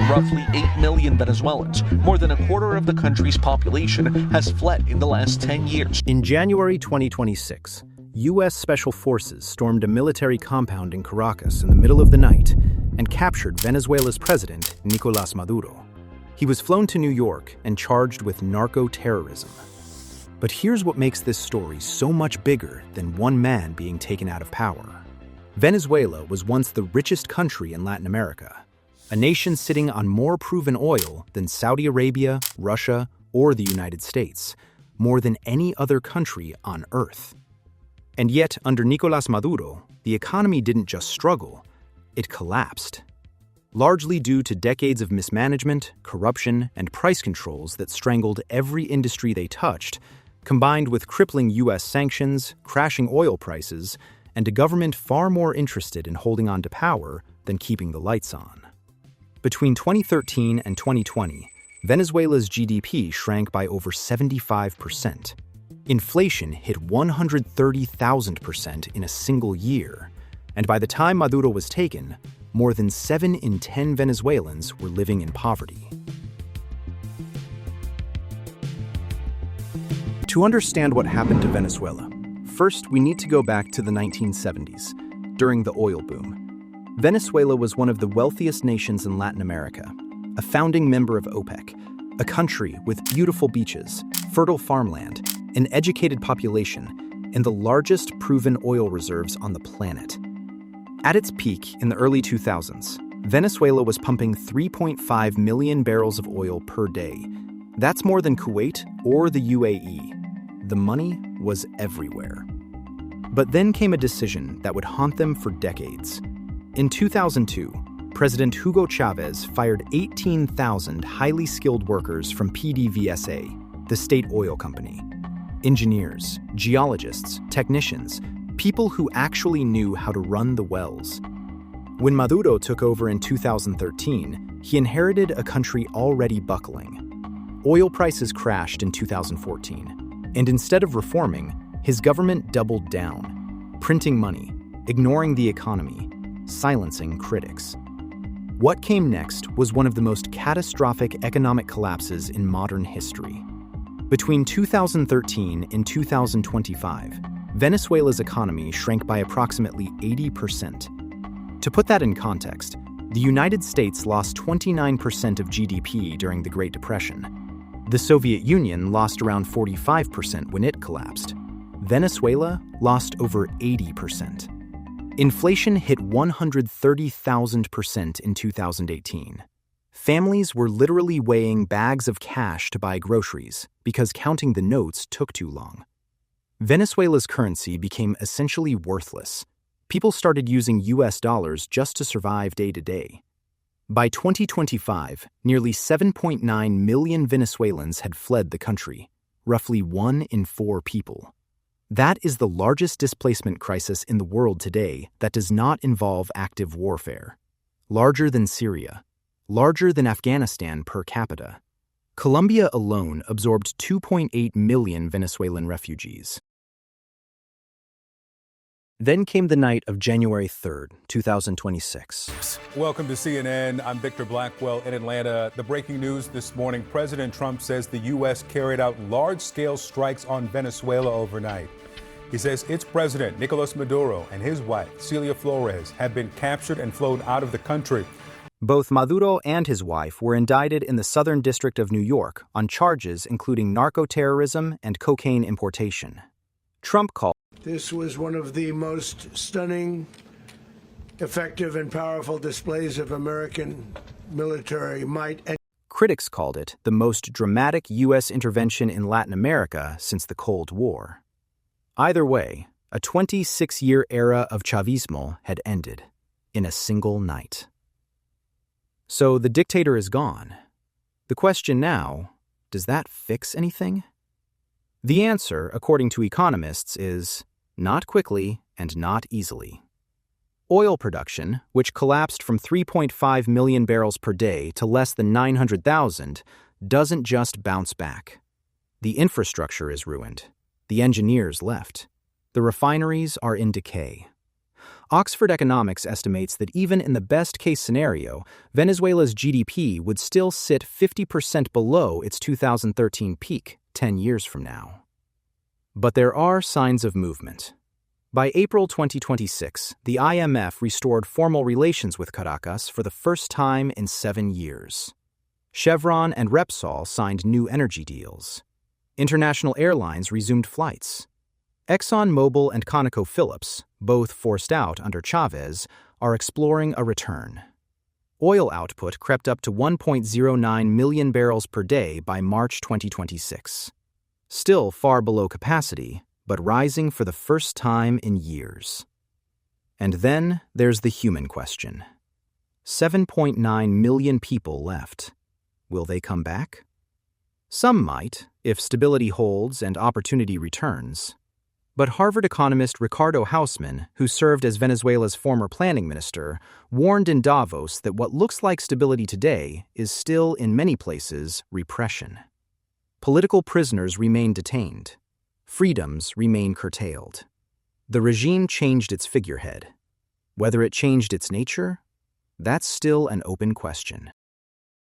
roughly 8 million Venezuelans. More than a quarter of the country's population has fled in the last 10 years. In January 2026, U.S. Special Forces stormed a military compound in Caracas in the middle of the night and captured Venezuela's president, Nicolás Maduro. He was flown to New York and charged with narco-terrorism. But here's what makes this story so much bigger than one man being taken out of power. Venezuela was once the richest country in Latin America, a nation sitting on more proven oil than Saudi Arabia, Russia, or the United States, more than any other country on Earth. And yet, under Nicolás Maduro, the economy didn't just struggle, it collapsed. Largely due to decades of mismanagement, corruption, and price controls that strangled every industry they touched, combined with crippling U.S. sanctions, crashing oil prices, and a government far more interested in holding on to power than keeping the lights on. Between 2013 and 2020, Venezuela's GDP shrank by over 75%. Inflation hit 130,000% in a single year, and by the time Maduro was taken, more than 7 in 10 Venezuelans were living in poverty. To understand what happened to Venezuela, first we need to go back to the 1970s, during the oil boom. Venezuela was one of the wealthiest nations in Latin America, a founding member of OPEC, a country with beautiful beaches, fertile farmland, an educated population, and the largest proven oil reserves on the planet. At its peak in the early 2000s, Venezuela was pumping 3.5 million barrels of oil per day. That's more than Kuwait or the UAE. The money was everywhere. But then came a decision that would haunt them for decades. In 2002, President Hugo Chavez fired 18,000 highly skilled workers from PDVSA, the state oil company. Engineers, geologists, technicians, people who actually knew how to run the wells. When Maduro took over in 2013, he inherited a country already buckling. Oil prices crashed in 2014. And instead of reforming, his government doubled down, printing money, ignoring the economy, silencing critics. What came next was one of the most catastrophic economic collapses in modern history. Between 2013 and 2025, Venezuela's economy shrank by approximately 80%. To put that in context, the United States lost 29% of GDP during the Great Depression. The Soviet Union lost around 45% when it collapsed. Venezuela lost over 80%. Inflation hit 130,000% in 2018. Families were literally weighing bags of cash to buy groceries because counting the notes took too long. Venezuela's currency became essentially worthless. People started using US dollars just to survive day to day. By 2025, nearly 7.9 million Venezuelans had fled the country, roughly 1 in 4 people. That is the largest displacement crisis in the world today that does not involve active warfare. Larger than Syria, larger than Afghanistan per capita. Colombia alone absorbed 2.8 million Venezuelan refugees. Then came the night of January 3rd, 2026. Welcome to CNN. I'm Victor Blackwell in Atlanta. The breaking news this morning, President Trump says the U.S. carried out large-scale strikes on Venezuela overnight. He says its president, Nicolás Maduro, and his wife, Celia Flores, have been captured and flown out of the country. Both Maduro and his wife were indicted in the Southern District of New York on charges including narco-terrorism and cocaine importation. Trump called This was one of the most stunning, effective, and powerful displays of American military might. Critics called it the most dramatic U.S. intervention in Latin America since the Cold War. Either way, a 26-year era of Chavismo had ended in a single night. So the dictator is gone. The question now, does that fix anything? The answer, according to economists, is not quickly and not easily. Oil production, which collapsed from 3.5 million barrels per day to less than 900,000, doesn't just bounce back. The infrastructure is ruined. The engineers left. The refineries are in decay. Oxford Economics estimates that even in the best-case scenario, Venezuela's GDP would still sit 50% below its 2013 peak 10 years from now. But there are signs of movement. By April 2026, the IMF restored formal relations with Caracas for the first time in 7 years. Chevron and Repsol signed new energy deals. International airlines resumed flights. ExxonMobil and ConocoPhillips, both forced out under Chavez, are exploring a return. Oil output crept up to 1.09 million barrels per day by March 2026. Still far below capacity, but rising for the first time in years. And then there's the human question. 7.9 million people left. Will they come back? Some might, if stability holds and opportunity returns. But Harvard economist Ricardo Hausmann, who served as Venezuela's former planning minister, warned in Davos that what looks like stability today is still, in many places, repression. Political prisoners remain detained. Freedoms remain curtailed. The regime changed its figurehead. Whether it changed its nature, that's still an open question.